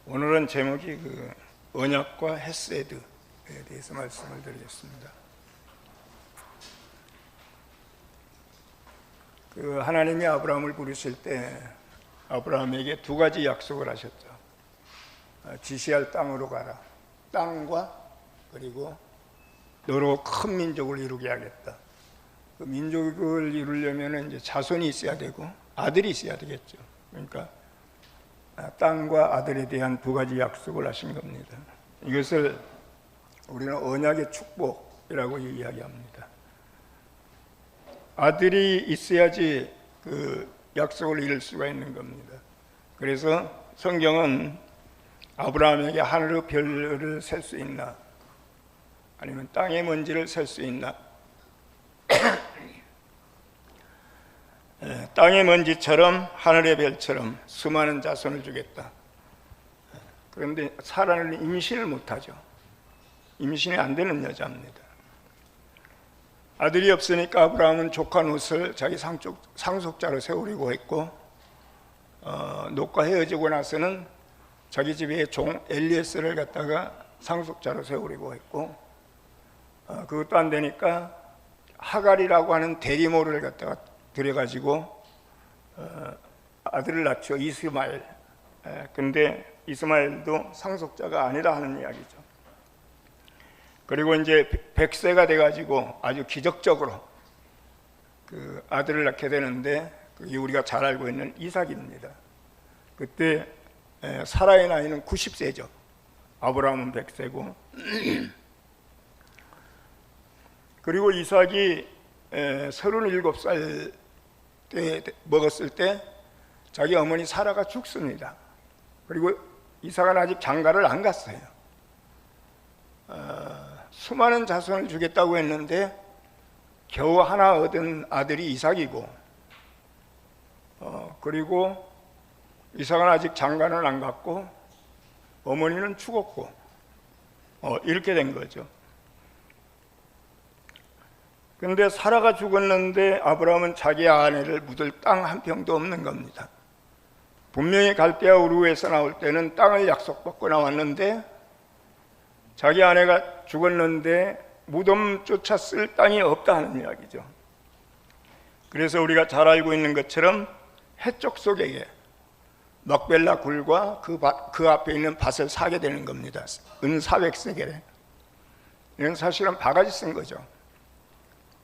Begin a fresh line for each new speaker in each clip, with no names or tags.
오늘은 제목이 언약과 헤세드에 대해서 말씀을 드리겠습니다. 하나님이 아브라함을 부르실 때 아브라함에게 두 가지 약속을 하셨죠. 지시할 땅으로 가라. 땅과 그리고 너로 큰 민족을 이루게 하겠다. 그 민족을 이루려면 이제 자손이 있어야 되고 아들이 있어야 되겠죠. 그러니까 땅과 아들에 대한 두 가지 약속을 하신 겁니다. 이것을 우리는 언약의 축복이라고 이야기합니다. 아들이 있어야지 그 약속을 이룰 수가 있는 겁니다. 그래서 성경은 아브라함에게 하늘의 별을 셀 수 있나, 아니면 땅의 먼지를 셀 수 있나, 땅의 먼지처럼 하늘의 별처럼 수많은 자손을 주겠다. 그런데 사라는 임신을 못하죠. 임신이 안 되는 여자입니다. 아들이 없으니까 아브라함은 조카 롯을 자기 상속자로 세우려고 했고, 롯과 헤어지고 나서는 자기 집의 종 엘리에셀을 갖다가 상속자로 세우려고 했고, 그것도 안 되니까 하갈이라고 하는 대리모를 갖다가 들여가지고 아들을 낳죠. 이스마엘. 근데 이스마엘도 상속자가 아니라 하는 이야기죠. 그리고 이제 100세가 돼가지고 아주 기적적으로 그 아들을 낳게 되는데, 그게 우리가 잘 알고 있는 이삭입니다. 그때 사라의 나이는 90세죠. 아브라함은 100세고. 그리고 이삭이 37살 때 먹었을 때 자기 어머니 사라가 죽습니다. 그리고 이삭은 아직 장가를 안 갔어요. 수많은 자손을 주겠다고 했는데 겨우 하나 얻은 아들이 이삭이고, 그리고 이삭은 아직 장가는 안 갔고 어머니는 죽었고, 이렇게 된 거죠. 그런데 사라가 죽었는데 아브라함은 자기 아내를 묻을 땅 한 평도 없는 겁니다. 분명히 갈대아 우르에서 나올 때는 땅을 약속받고 나왔는데 자기 아내가 죽었는데 무덤조차 쓸 땅이 없다는 이야기죠. 그래서 우리가 잘 알고 있는 것처럼 해쪽 속에게 막벨라 굴과 그 앞에 있는 밭을 사게 되는 겁니다. 은 400세겔에. 이건 사실은 바가지 쓴 거죠.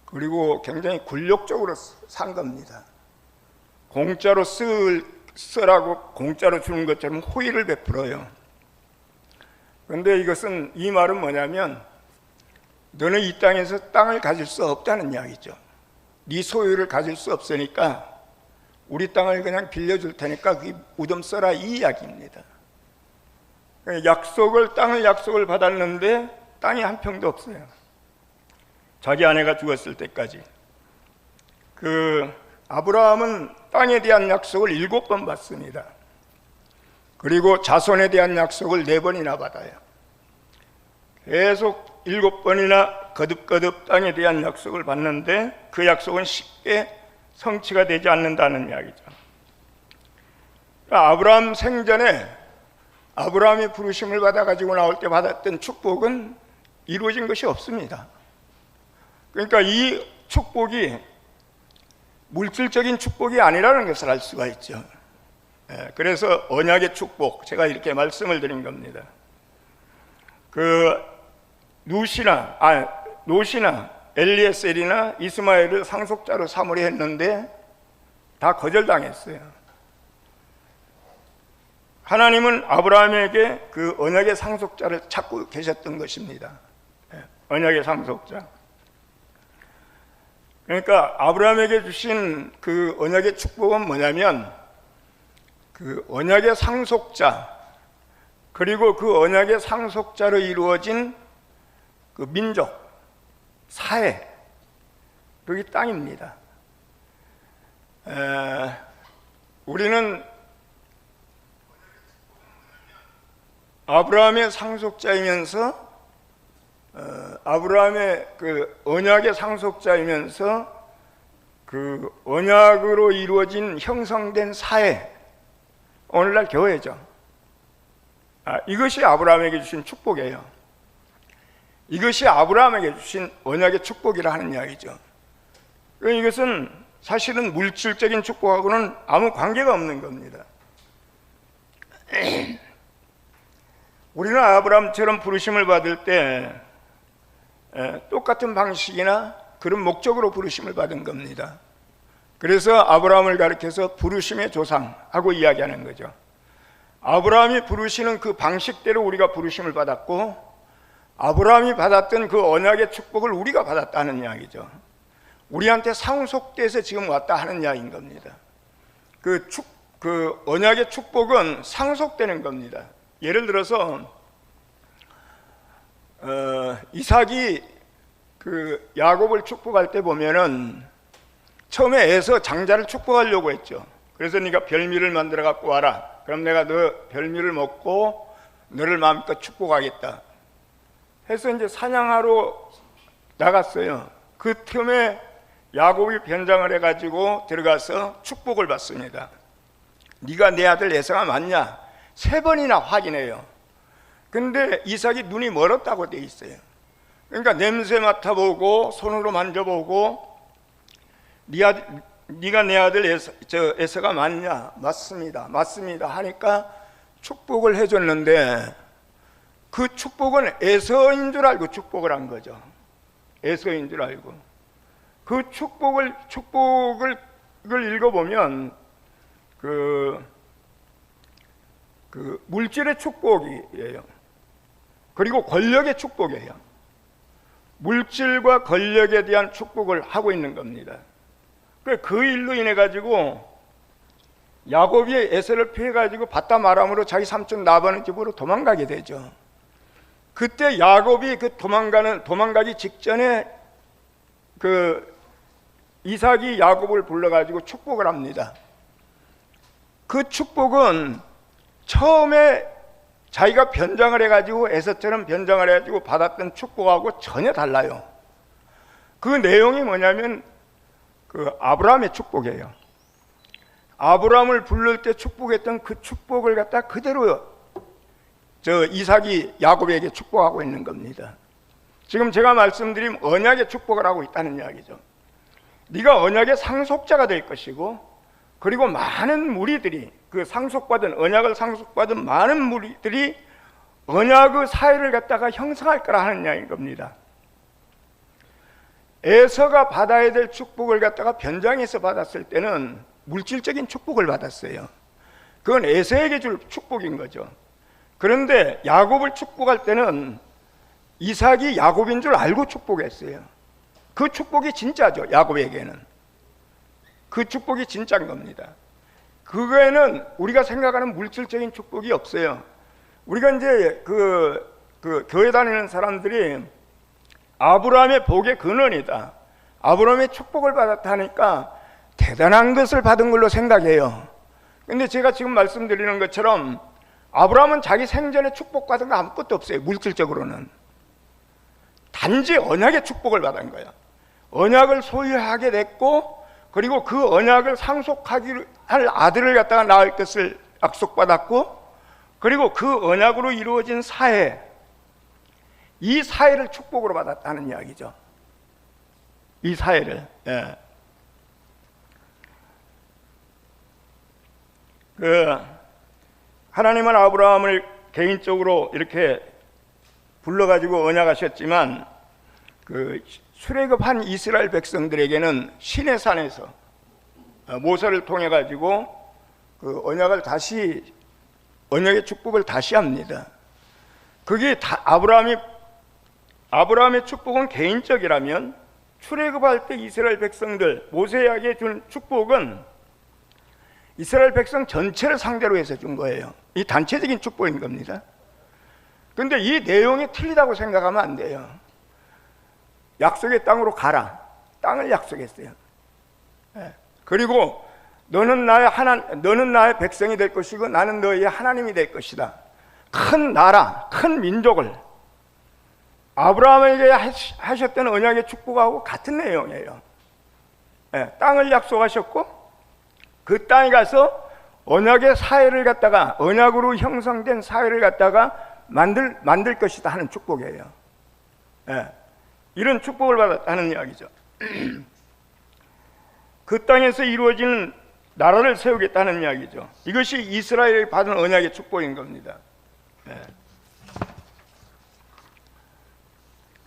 그리고 굉장히 굴욕적으로 산 겁니다. 공짜로 쓰라고 공짜로 주는 것처럼 호의를 베풀어요. 그런데 이것은, 이 말은 뭐냐면 너는 이 땅에서 땅을 가질 수 없다는 이야기죠. 네 소유를 가질 수 없으니까 우리 땅을 그냥 빌려줄 테니까 그 무덤 써라, 이 이야기입니다. 땅을 약속을 받았는데 땅이 한 평도 없어요. 자기 아내가 죽었을 때까지. 아브라함은 땅에 대한 약속을 7번 받습니다. 그리고 자손에 대한 약속을 4번이나 받아요. 계속 7번이나 거듭거듭 땅에 대한 약속을 받는데 그 약속은 쉽게 성취가 되지 않는다는 이야기죠. 아브라함 생전에 아브라함이 부르심을 받아가지고 나올 때 받았던 축복은 이루어진 것이 없습니다. 그러니까 이 축복이 물질적인 축복이 아니라는 것을 알 수가 있죠. 그래서 언약의 축복, 제가 이렇게 말씀을 드린 겁니다. 롯이나 엘리에셀이나 이스마엘을 상속자로 삼으려 했는데 다 거절당했어요. 하나님은 아브라함에게 그 언약의 상속자를 찾고 계셨던 것입니다. 언약의 상속자. 그러니까 아브라함에게 주신 그 언약의 축복은 뭐냐면, 그 언약의 상속자, 그리고 그 언약의 상속자로 이루어진 그 민족, 사회, 여기 땅입니다. 우리는 아브라함의 상속자이면서 아브라함의 그 언약의 상속자이면서 그 언약으로 이루어진 형성된 사회, 오늘날 교회죠. 이것이 아브라함에게 주신 축복이에요. 이것이 아브라함에게 주신 언약의 축복이라 하는 이야기죠. 이것은 사실은 물질적인 축복하고는 아무 관계가 없는 겁니다. 우리는 아브라함처럼 부르심을 받을 때 똑같은 방식이나 그런 목적으로 부르심을 받은 겁니다. 그래서 아브라함을 가리켜서 부르심의 조상하고 이야기하는 거죠. 아브라함이 부르시는 그 방식대로 우리가 부르심을 받았고, 아브라함이 받았던 그 언약의 축복을 우리가 받았다는 이야기죠. 우리한테 상속돼서 지금 왔다 하는 이야기인 겁니다. 그 언약의 축복은 상속되는 겁니다. 예를 들어서 이삭이 그 야곱을 축복할 때 보면은 처음에 에서 장자를 축복하려고 했죠. 그래서 네가 별미를 만들어 갖고 와라. 그럼 내가 너 별미를 먹고 너를 마음껏 축복하겠다 해서 이제 사냥하러 나갔어요. 그 틈에 야곱이 변장을 해가지고 들어가서 축복을 받습니다. 네가 내 아들 에서가 맞냐? 3번이나 확인해요. 근데 이삭이 눈이 멀었다고 돼 있어요. 그러니까 냄새 맡아보고 손으로 만져보고 네가 내 아들 에서가 맞냐? 맞습니다. 맞습니다. 하니까 축복을 해줬는데 그 축복은 에서인 줄 알고 축복을 한 거죠. 에서인 줄 알고. 그 축복을 읽어보면 그 물질의 축복이에요. 그리고 권력의 축복이에요. 물질과 권력에 대한 축복을 하고 있는 겁니다. 그 일로 인해 가지고 야곱이 에서를 피해 가지고 바담 아람으로 자기 삼촌 라반의 집으로 도망가게 되죠. 그때 야곱이 그 도망가기 직전에 그 이삭이 야곱을 불러 가지고 축복을 합니다. 그 축복은 처음에 자기가 변장을 해가지고 에서처럼 변장을 해가지고 받았던 축복하고 전혀 달라요. 그 내용이 뭐냐면 그 아브라함의 축복이에요. 아브라함을 부를 때 축복했던 그 축복을 갖다 그대로 이삭이 야곱에게 축복하고 있는 겁니다. 지금 제가 말씀드린 언약의 축복을 하고 있다는 이야기죠. 네가 언약의 상속자가 될 것이고, 그리고 많은 무리들이 그 언약을 상속받은 많은 무리들이 언약의 사회를 갖다가 형성할 거라 하는 이야기인 겁니다. 에서가 받아야 될 축복을 갖다가 변장해서 받았을 때는 물질적인 축복을 받았어요. 그건 에서에게 줄 축복인 거죠. 그런데 야곱을 축복할 때는 이삭이 야곱인 줄 알고 축복했어요. 그 축복이 진짜죠. 야곱에게는 그 축복이 진짜인 겁니다. 그거에는 우리가 생각하는 물질적인 축복이 없어요. 우리가 이제 그 교회 다니는 사람들이 아브라함의 복의 근원이다, 아브라함의 축복을 받았다 하니까 대단한 것을 받은 걸로 생각해요. 근데 제가 지금 말씀드리는 것처럼 아브라함은 자기 생전에 축복받은 거 아무것도 없어요. 물질적으로는 단지 언약의 축복을 받은 거야. 언약을 소유하게 됐고, 그리고 그 언약을 상속하기를 할 아들을 갖다가 낳을 것을 약속받았고, 그리고 그 언약으로 이루어진 사회, 이 사회를 축복으로 받았다는 이야기죠. 이 사회를. 예. 하나님은 아브라함을 개인적으로 이렇게 불러가지고 언약하셨지만 출애굽한 이스라엘 백성들에게는 시내 산에서 모세를 통해 가지고 그 언약의 축복을 다시 합니다. 그게 다 아브라함의 축복은 개인적이라면, 출애굽할 때 이스라엘 백성들 모세에게 준 축복은 이스라엘 백성 전체를 상대로 해서 준 거예요. 이 단체적인 축복인 겁니다. 그런데 이 내용이 틀리다고 생각하면 안 돼요. 약속의 땅으로 가라, 땅을 약속했어요. 그리고 너는 나의 백성이 될 것이고 나는 너희의 하나님이 될 것이다. 큰 나라, 큰 민족을 아브라함에게 하셨던 언약의 축복하고 같은 내용이에요. 땅을 약속하셨고 그 땅에 가서 언약의 사회를 갖다가, 언약으로 형성된 사회를 갖다가 만들 것이다 하는 축복이에요. 예, 이런 축복을 받았다는 이야기죠. 그 땅에서 이루어지는 나라를 세우겠다는 이야기죠. 이것이 이스라엘이 받은 언약의 축복인 겁니다. 예.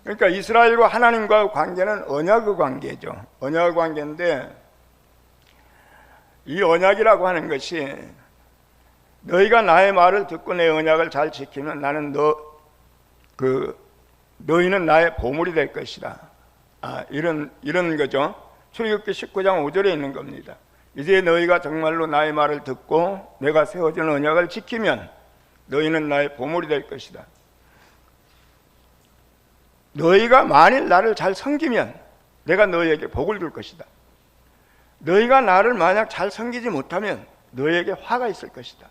그러니까 이스라엘과 하나님과의 관계는 언약의 관계죠. 언약의 관계인데, 이 언약이라고 하는 것이 너희가 나의 말을 듣고 내 언약을 잘 지키면 나는 너희는 나의 보물이 될 것이다. 이런 거죠. 출애굽기 19장 5절에 있는 겁니다. 이제 너희가 정말로 나의 말을 듣고 내가 세워준 언약을 지키면 너희는 나의 보물이 될 것이다. 너희가 만일 나를 잘 섬기면 내가 너희에게 복을 줄 것이다. 너희가 나를 만약 잘 섬기지 못하면 너희에게 화가 있을 것이다.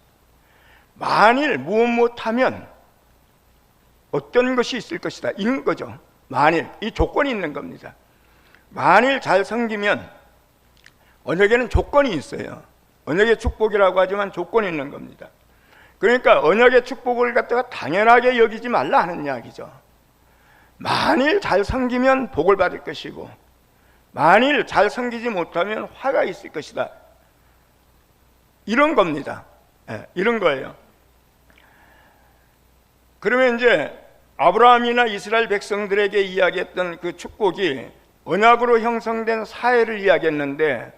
만일 무엇 못하면 어떤 것이 있을 것이다. 이런 거죠. 만일, 이 조건이 있는 겁니다. 만일 잘 섬기면, 언약에는 조건이 있어요. 언약의 축복이라고 하지만 조건이 있는 겁니다. 그러니까 언약의 축복을 갖다가 당연하게 여기지 말라 하는 이야기죠. 만일 잘 섬기면 복을 받을 것이고, 만일 잘 섬기지 못하면 화가 있을 것이다. 이런 겁니다. 네, 이런 거예요. 그러면 이제 아브라함이나 이스라엘 백성들에게 이야기했던 그 축복이 언약으로 형성된 사회를 이야기했는데,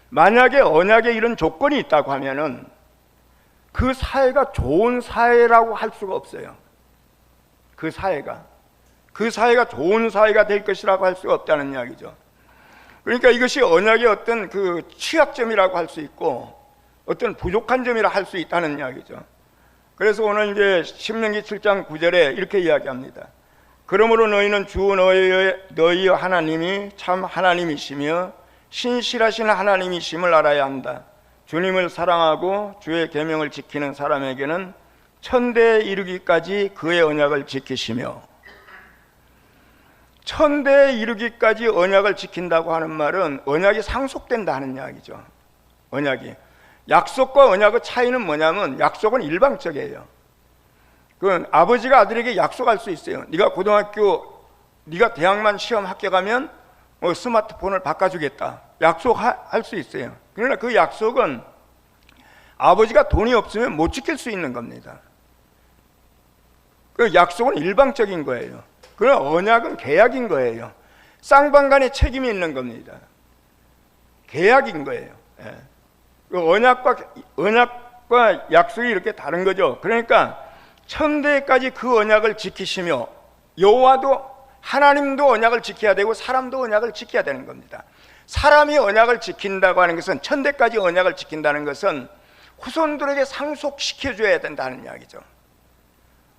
만약에 언약에 이런 조건이 있다고 하면은 그 사회가 좋은 사회라고 할 수가 없어요. 그 사회가 좋은 사회가 될 것이라고 할 수가 없다는 이야기죠. 그러니까 이것이 언약의 어떤 그 취약점이라고 할 수 있고 어떤 부족한 점이라 할 수 있다는 이야기죠. 그래서 오늘 이제 신명기 7장 9절에 이렇게 이야기합니다. 그러므로 너희는 주 너희의 하나님이 참 하나님이시며 신실하신 하나님이심을 알아야 한다. 주님을 사랑하고 주의 계명을 지키는 사람에게는 천대에 이르기까지 그의 언약을 지키시며, 천대에 이르기까지 언약을 지킨다고 하는 말은 언약이 상속된다 하는 이야기죠. 언약이, 약속과 언약의 차이는 뭐냐면 약속은 일방적이에요. 그건 아버지가 아들에게 약속할 수 있어요. 네가 대학만 시험 합격하면 스마트폰을 바꿔주겠다, 약속할 수 있어요. 그러나 그 약속은 아버지가 돈이 없으면 못 지킬 수 있는 겁니다. 그 약속은 일방적인 거예요. 그러나 언약은 계약인 거예요. 쌍방간의 책임이 있는 겁니다. 계약인 거예요. 예. 그 언약과 약속이 이렇게 다른 거죠. 그러니까 천대까지 그 언약을 지키시며, 여호와도 하나님도 언약을 지켜야 되고 사람도 언약을 지켜야 되는 겁니다. 사람이 언약을 지킨다고 하는 것은, 천대까지 언약을 지킨다는 것은 후손들에게 상속시켜줘야 된다는 이야기죠.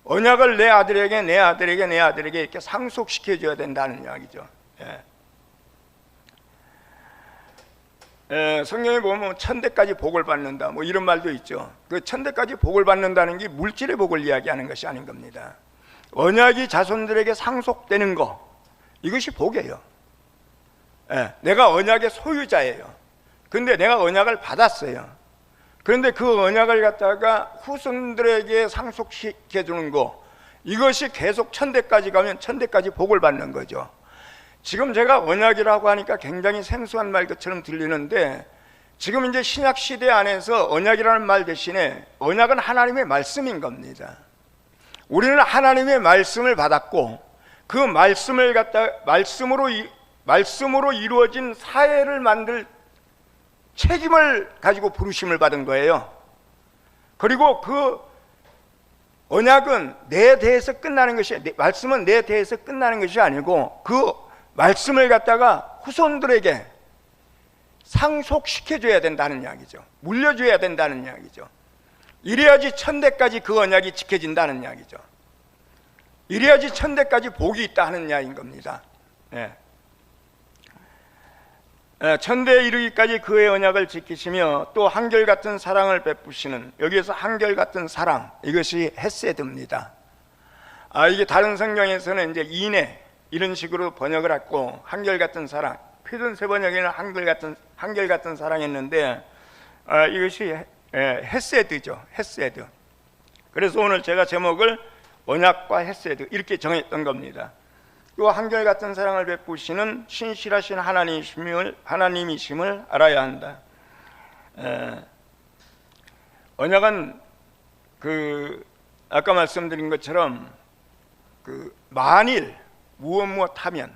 언약을 내 아들에게 이렇게 상속시켜줘야 된다는 이야기죠. 성경에 보면 천대까지 복을 받는다, 뭐 이런 말도 있죠. 그 천대까지 복을 받는다는 게 물질의 복을 이야기하는 것이 아닌 겁니다. 언약이 자손들에게 상속되는 거, 이것이 복이에요. 내가 언약의 소유자예요. 근데 내가 언약을 받았어요. 그런데 그 언약을 갖다가 후손들에게 상속시켜주는 거, 이것이 계속 천대까지 가면 천대까지 복을 받는 거죠. 지금 제가 언약이라고 하니까 굉장히 생소한 말 것처럼 들리는데, 지금 이제 신약 시대 안에서 언약이라는 말 대신에 언약은 하나님의 말씀인 겁니다. 우리는 하나님의 말씀을 받았고, 그 말씀을 갖다 말씀으로 이루어진 사회를 만들 책임을 가지고 부르심을 받은 거예요. 그리고 그 언약은 내 대해서 끝나는 것이, 말씀은 내 대해서 끝나는 것이 아니고 그 말씀을 갖다가 후손들에게 상속시켜줘야 된다는 이야기죠. 물려줘야 된다는 이야기죠. 이래야지 천대까지 그 언약이 지켜진다는 이야기죠. 이래야지 천대까지 복이 있다 하는 이야기인 겁니다. 천대에 이르기까지 그의 언약을 지키시며 또 한결같은 사랑을 베푸시는, 여기에서 한결같은 사랑, 이것이 헤세드입니다. 이게 다른 성경에서는 이제 인애 이런 식으로 번역을 했고, 한결같은 사랑, 표준 세 번역에는 한결같은 사랑했는데, 이것이 헤세드죠. 헤세드. 그래서 오늘 제가 제목을 언약과 헤세드 이렇게 정했던 겁니다. 또 한결같은 사랑을 베푸시는 신실하신 하나님이심을 알아야 한다. 언약은 아까 말씀드린 것처럼 만일 무엇 하면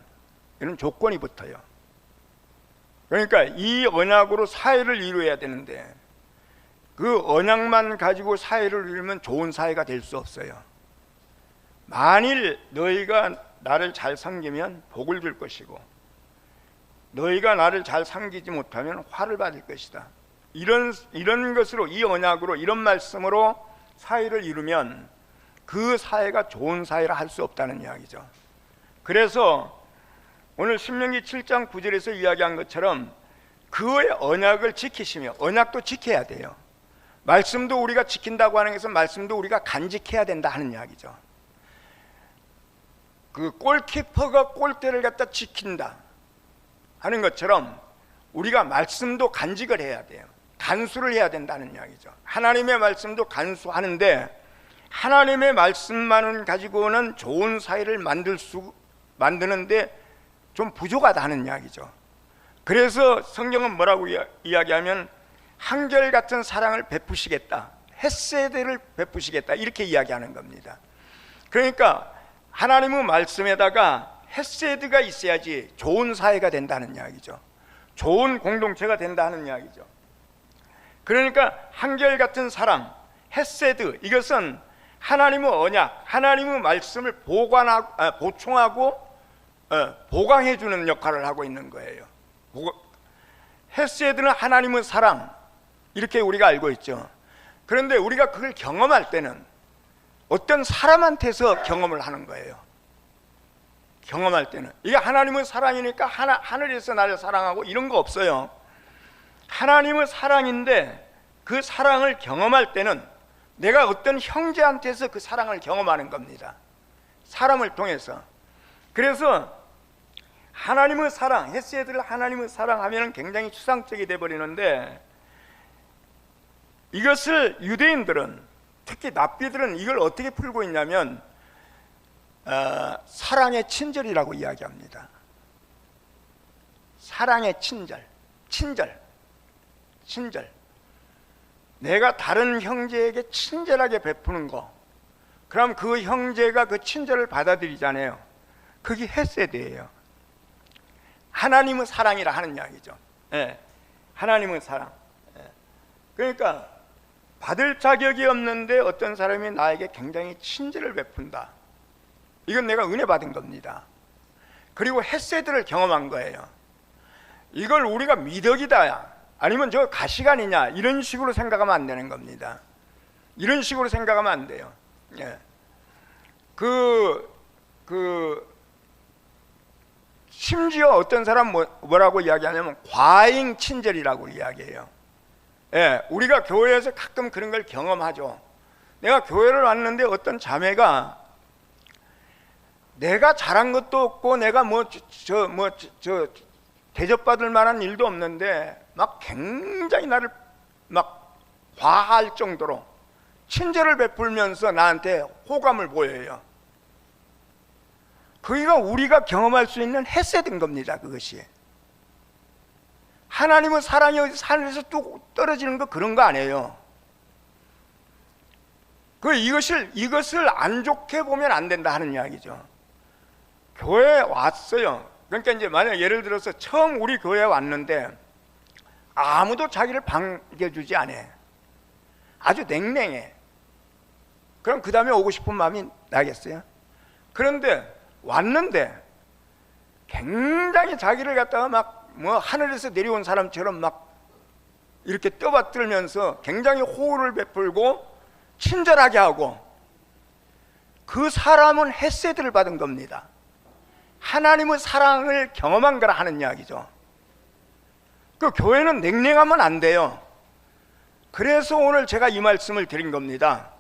이런 조건이 붙어요. 그러니까 이 언약으로 사회를 이루어야 되는데 그 언약만 가지고 사회를 이루면 좋은 사회가 될 수 없어요. 만일 너희가 나를 잘 섬기면 복을 줄 것이고 너희가 나를 잘 섬기지 못하면 화를 받을 것이다. 이런 것으로, 이 언약으로, 이런 말씀으로 사회를 이루면 그 사회가 좋은 사회라 할 수 없다는 이야기죠. 그래서 오늘 신명기 7장 9절에서 이야기한 것처럼 그의 언약을 지키시며, 언약도 지켜야 돼요. 말씀도 우리가 지킨다고 하는 것은 말씀도 우리가 간직해야 된다 하는 이야기죠. 그 골키퍼가 골대를 갖다 지킨다 하는 것처럼 우리가 말씀도 간직을 해야 돼요. 간수를 해야 된다는 이야기죠. 하나님의 말씀도 간수하는데 하나님의 말씀만은 가지고는 좋은 사회를 만드는데 좀 부족하다 하는 이야기죠. 그래서 성경은 뭐라고 이야기하면 한결같은 사랑을 베푸시겠다, 헤세드를 베푸시겠다 이렇게 이야기하는 겁니다. 그러니까 하나님의 말씀에다가 헤세드가 있어야지 좋은 사회가 된다는 이야기죠. 좋은 공동체가 된다는 이야기죠. 그러니까 한결같은 사랑, 헤세드, 이것은 하나님의 언약, 하나님의 말씀을 보충하고 보강해 주는 역할을 하고 있는 거예요. 헤세드는 하나님의 사랑, 이렇게 우리가 알고 있죠. 그런데 우리가 그걸 경험할 때는 어떤 사람한테서 경험을 하는 거예요. 경험할 때는 이게 하나님의 사랑이니까 하늘에서 나를 사랑하고 이런 거 없어요. 하나님의 사랑인데 그 사랑을 경험할 때는 내가 어떤 형제한테서 그 사랑을 경험하는 겁니다. 사람을 통해서. 그래서 하나님의 사랑, 헤세드를 하나님의 사랑하면 굉장히 추상적이 되어버리는데 이것을 유대인들은, 특히 납비들은 이걸 어떻게 풀고 있냐면 사랑의 친절이라고 이야기합니다. 사랑의 친절. 내가 다른 형제에게 친절하게 베푸는 거, 그럼 그 형제가 그 친절을 받아들이잖아요. 그게 헤세드예요. 하나님의 사랑이라 하는 이야기죠. 하나님의 사랑. 그러니까 받을 자격이 없는데 어떤 사람이 나에게 굉장히 친절을 베푼다, 이건 내가 은혜 받은 겁니다. 그리고 헤세드를 경험한 거예요. 이걸 우리가 미덕이다, 아니면 저 가시관이냐, 이런 식으로 생각하면 안 되는 겁니다. 이런 식으로 생각하면 안 돼요. 심지어 어떤 사람 뭐라고 이야기하냐면 과잉 친절이라고 이야기해요. 우리가 교회에서 가끔 그런 걸 경험하죠. 내가 교회를 왔는데 어떤 자매가 내가 잘한 것도 없고 내가 대접받을 만한 일도 없는데 막 굉장히 나를 막 과할 정도로 친절을 베풀면서 나한테 호감을 보여요. 그게 우리가 경험할 수 있는 헤세드인 겁니다. 그것이 하나님의 사랑이 하늘에서 뚝 떨어지는 거 그런 거 아니에요. 이것을 안 좋게 보면 안 된다 하는 이야기죠. 교회에 왔어요. 그러니까 이제 만약 예를 들어서 처음 우리 교회에 왔는데 아무도 자기를 반겨주지 않아. 아주 냉랭해. 그럼 그 다음에 오고 싶은 마음이 나겠어요? 그런데 왔는데 굉장히 자기를 갖다가 막 하늘에서 내려온 사람처럼 막 이렇게 떠받들면서 굉장히 호의를 베풀고 친절하게 하고, 그 사람은 헤세드를 받은 겁니다. 하나님의 사랑을 경험한 거라 하는 이야기죠. 그 교회는 냉랭하면 안 돼요. 그래서 오늘 제가 이 말씀을 드린 겁니다.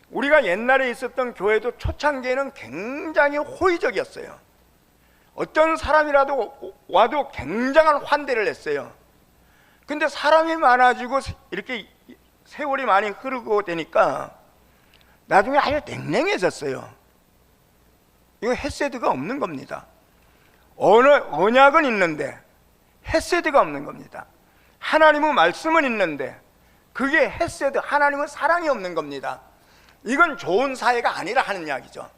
우리가 옛날에 있었던 교회도 초창기에는 굉장히 호의적이었어요. 어떤 사람이라도 와도 굉장한 환대를 했어요. 근데 사람이 많아지고 이렇게 세월이 많이 흐르고 되니까 나중에 아주 냉랭해졌어요. 이거 헤세드가 없는 겁니다. 언약은 있는데 헤세드가 없는 겁니다. 하나님의 말씀은 있는데 그게 헤세드, 하나님의 사랑이 없는 겁니다. 이건 좋은 사회가 아니라 하는 이야기죠.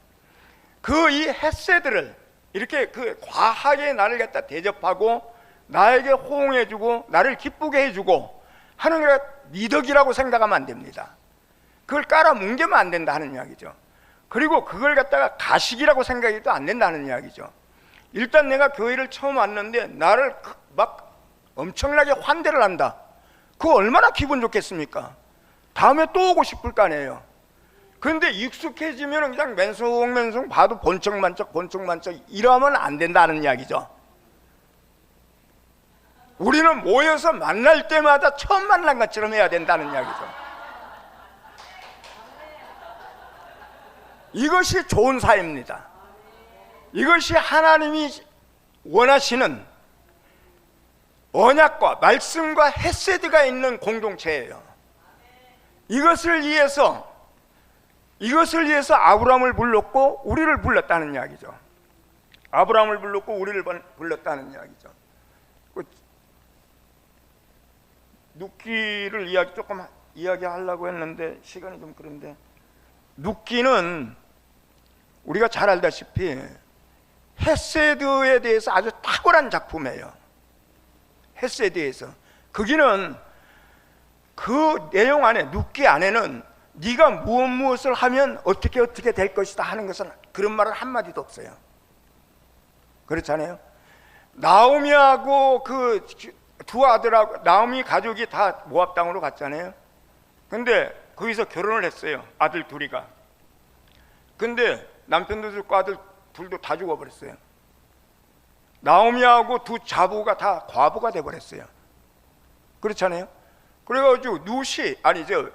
그 이 헤세드를 이렇게 그 과하게 나를 갖다 대접하고 나에게 호응해주고 나를 기쁘게 해주고 하는 게 미덕이라고 생각하면 안 됩니다. 그걸 깔아뭉개면 안 된다 하는 이야기죠. 그리고 그걸 갖다가 가식이라고 생각해도 안 된다는 이야기죠. 일단 내가 교회를 처음 왔는데 나를 막 엄청나게 환대를 한다. 그거 얼마나 기분 좋겠습니까? 다음에 또 오고 싶을 거 아니에요. 그런데 익숙해지면 그냥 맨송맨송 봐도 본청만척 이러면 안 된다는 이야기죠. 우리는 모여서 만날 때마다 처음 만난 것처럼 해야 된다는 이야기죠. 이것이 좋은 사회입니다. 이것이 하나님이 원하시는 언약과 말씀과 헤세드가 있는 공동체예요. 이것을 위해서 아브라함을 불렀고 우리를 불렀다는 이야기죠. 아브라함을 불렀고 우리를 불렀다는 이야기죠. 눕기를 조금 이야기하려고 했는데 시간이 좀 그런데, 눕기는 우리가 잘 알다시피 헤세드에 대해서 아주 탁월한 작품이에요. 헤세드에서 거기는 그 내용 안에, 눕기 안에는 네가 무엇을 하면 어떻게 될 것이다 하는 것은 그런 말은 한마디도 없어요. 그렇잖아요. 나오미하고 그 두 아들하고 나오미 가족이 다 모압 땅으로 갔잖아요. 근데 거기서 결혼을 했어요. 아들 둘이가. 근데 남편도 죽고 아들 둘도 다 죽어버렸어요. 나오미하고 두 자부가 다 과부가 돼버렸어요. 그렇잖아요. 그래가지고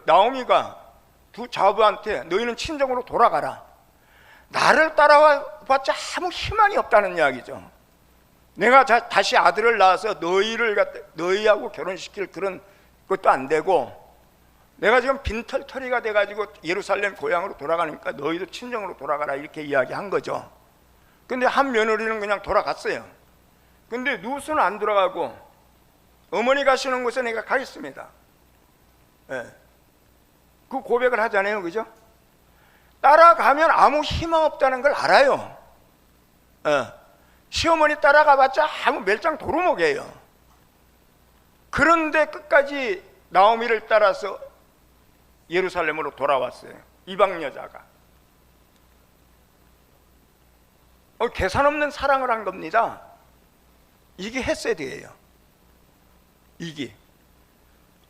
나오미가 두 자부한테 너희는 친정으로 돌아가라. 나를 따라와 봤자 아무 희망이 없다는 이야기죠. 내가 다시 아들을 낳아서 너희하고 결혼시킬 그런 것도 안 되고, 내가 지금 빈털터리가 돼가지고 예루살렘 고향으로 돌아가니까 너희도 친정으로 돌아가라 이렇게 이야기한 거죠. 근데 한 며느리는 그냥 돌아갔어요. 근데 룻은 안 돌아가고 어머니 가시는 곳에 내가 가겠습니다. 네. 그 고백을 하잖아요. 그죠? 따라가면 아무 희망 없다는 걸 알아요. 네. 시어머니 따라가봤자 아무 멸장 도루묵이에요. 그런데 끝까지 나오미를 따라서 예루살렘으로 돌아왔어요. 이방 여자가. 계산 없는 사랑을 한 겁니다. 이게 헤세드예요. 이게.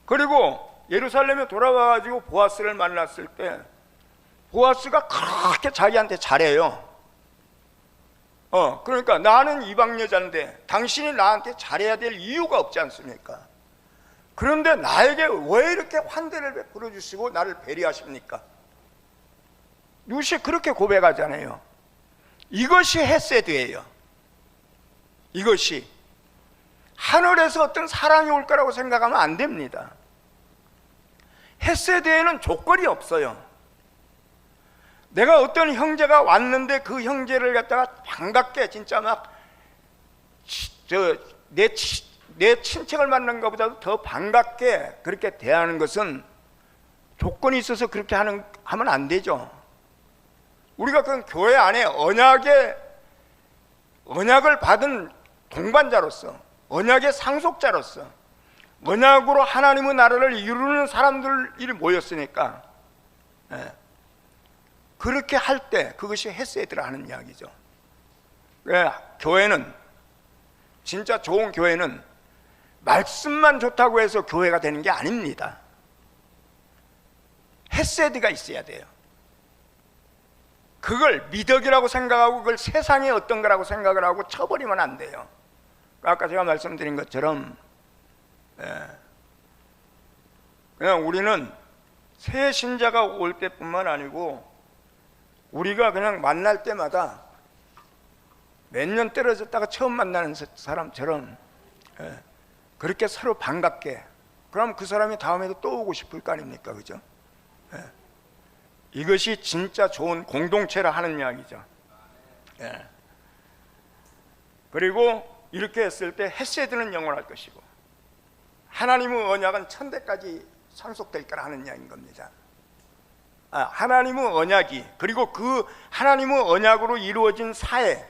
그리고 예루살렘에 돌아와가지고 보아스를 만났을 때 보아스가 그렇게 자기한테 잘해요. 그러니까 나는 이방 여자인데 당신이 나한테 잘해야 될 이유가 없지 않습니까? 그런데 나에게 왜 이렇게 환대를 베풀어 주시고 나를 배려하십니까? 룻이 그렇게 고백하잖아요. 이것이 헤세드예요. 이것이 하늘에서 어떤 사랑이 올 거라고 생각하면 안 됩니다. 헤세드에는 조건이 없어요. 내가 어떤 형제가 왔는데 그 형제를 갖다가 반갑게 진짜 막 내 친척을 만난 것보다도 더 반갑게 그렇게 대하는 것은 조건이 있어서 그렇게 하면 안 되죠. 우리가 그 교회 안에 언약을 받은 동반자로서, 언약의 상속자로서, 언약으로 하나님의 나라를 이루는 사람들이 모였으니까 그렇게 할 때 그것이 헤세드라 하는 이야기죠. 교회는, 진짜 좋은 교회는 말씀만 좋다고 해서 교회가 되는 게 아닙니다. 헤세드가 있어야 돼요. 그걸 미덕이라고 생각하고 그걸 세상의 어떤 거라고 생각을 하고 쳐버리면 안 돼요. 아까 제가 말씀드린 것처럼 그냥 우리는 새 신자가 올 때뿐만 아니고 우리가 그냥 만날 때마다 몇 년 떨어졌다가 처음 만나는 사람처럼 그렇게 서로 반갑게 그럼 그 사람이 다음에도 또 오고 싶을 거 아닙니까? 그죠? 예. 이것이 진짜 좋은 공동체라 하는 이야기죠. 예. 그리고 이렇게 했을 때 헤세드는 영원할 것이고 하나님의 언약은 천대까지 상속될 거라 하는 이야기인 겁니다. 하나님의 언약이, 그리고 그 하나님의 언약으로 이루어진 사회,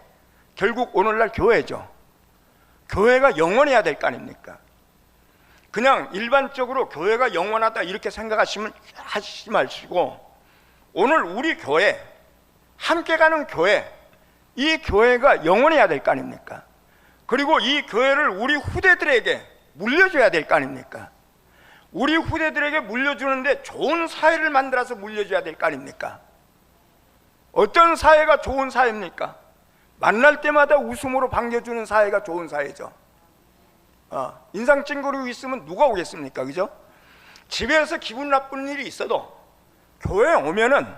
결국 오늘날 교회죠. 교회가 영원해야 될 거 아닙니까? 그냥 일반적으로 교회가 영원하다 이렇게 생각하지 마시고 오늘 우리 교회, 함께 가는 교회, 이 교회가 영원해야 될 거 아닙니까? 그리고 이 교회를 우리 후대들에게 물려줘야 될 거 아닙니까? 우리 후대들에게 물려주는데 좋은 사회를 만들어서 물려줘야 될 거 아닙니까? 어떤 사회가 좋은 사회입니까? 만날 때마다 웃음으로 반겨주는 사회가 좋은 사회죠. 인상 찡그리고 있으면 누가 오겠습니까? 그죠? 집에서 기분 나쁜 일이 있어도 교회에 오면은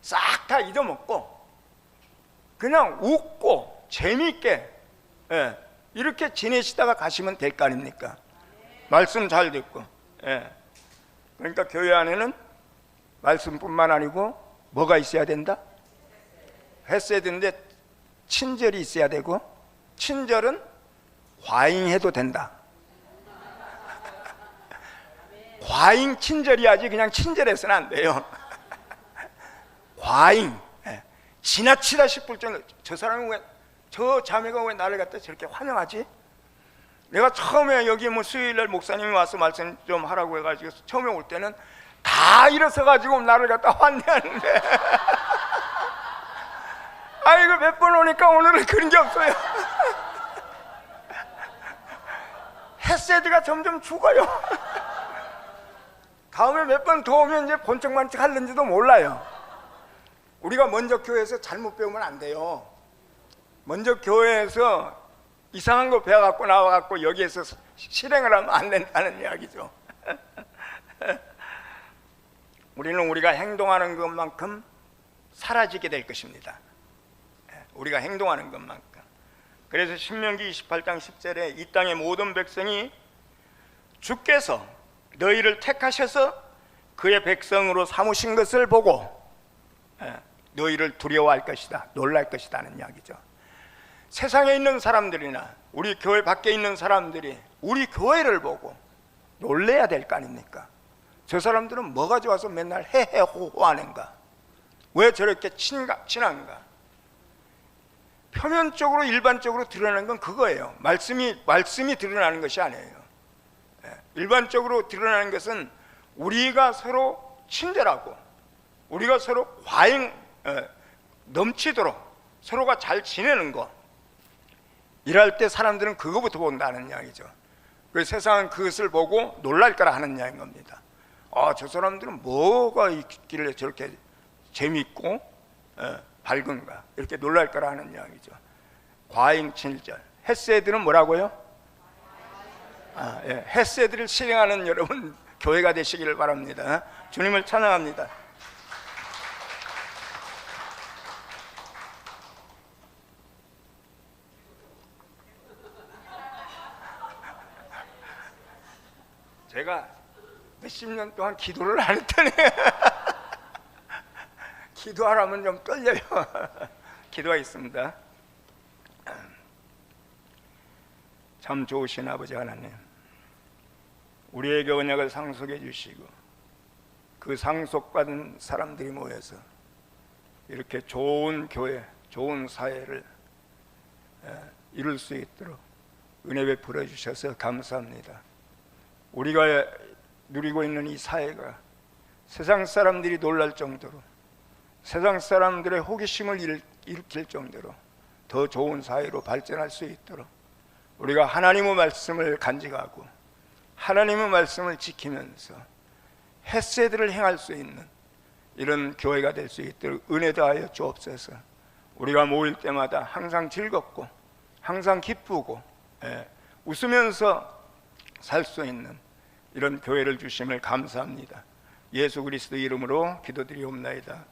싹 다 잊어먹고 그냥 웃고 재미있게 이렇게 지내시다가 가시면 될 거 아닙니까? 말씀 잘 듣고. 그러니까 교회 안에는 말씀뿐만 아니고 뭐가 있어야 된다? 헤세드인데 친절이 있어야 되고, 친절은 과잉해도 된다. 과잉 친절이야지 그냥 친절해서는 안 돼요. 과잉, 지나치다 싶을 정도. 저 사람이 왜, 저 자매가 왜 나를 갖다 저렇게 환영하지? 내가 처음에 여기 뭐 수요일날 목사님이 와서 말씀 좀 하라고 해가지고 처음에 올 때는 다 일어서가지고 나를 갖다 환대하는데 아이고 몇 번 오니까 오늘은 그런 게 없어요. 헤세드가 점점 죽어요. 다음에 몇 번 더 오면 이제 번쩍번쩍 할는지도 몰라요. 우리가 먼저 교회에서 잘못 배우면 안 돼요. 먼저 교회에서 이상한 거 배워갖고 나와갖고 여기에서 실행을 하면 안 된다는 이야기죠. 우리는 우리가 행동하는 것만큼 사라지게 될 것입니다. 우리가 행동하는 것만큼. 그래서 신명기 28장 10절에 이 땅의 모든 백성이 주께서 너희를 택하셔서 그의 백성으로 삼으신 것을 보고 너희를 두려워할 것이다, 놀랄 것이다 하는 이야기죠. 세상에 있는 사람들이나 우리 교회 밖에 있는 사람들이 우리 교회를 보고 놀래야 될 거 아닙니까? 저 사람들은 뭐가 좋아서 맨날 헤헤호호하는가? 왜 저렇게 친한가? 표면적으로 일반적으로 드러나는 건 그거예요. 말씀이 드러나는 것이 아니에요. 일반적으로 드러나는 것은 우리가 서로 친절하고 우리가 서로 넘치도록 서로가 잘 지내는 거, 일할 때 사람들은 그거부터 본다는 이야기죠. 그래서 세상은 그것을 보고 놀랄 거라 하는 이야기인 겁니다. 저 사람들은 뭐가 있길래 저렇게 재미있고 밝은가, 이렇게 놀랄 거라 하는 이야기죠. 과잉 친절. 헤세드는 뭐라고요? 헤세드를 실행하는 여러분 교회가 되시기를 바랍니다. 주님을 찬양합니다. 제가 몇십 년 동안 기도를 안 했더니 기도하라면 좀 떨려요. 기도하겠습니다. 참 좋으신 아버지 하나님, 우리에게 언약을 상속해 주시고 그 상속받은 사람들이 모여서 이렇게 좋은 교회, 좋은 사회를 이룰 수 있도록 은혜 베풀어 주셔서 감사합니다. 우리가 누리고 있는 이 사회가 세상 사람들이 놀랄 정도로, 세상 사람들의 호기심을 일으킬 정도로 더 좋은 사회로 발전할 수 있도록 우리가 하나님의 말씀을 간직하고 하나님의 말씀을 지키면서 헤세드를 행할 수 있는 이런 교회가 될 수 있도록 은혜 다하여 주옵소서. 우리가 모일 때마다 항상 즐겁고 항상 기쁘고 웃으면서 살 수 있는 이런 교회를 주심을 감사합니다. 예수 그리스도 이름으로 기도드리옵나이다.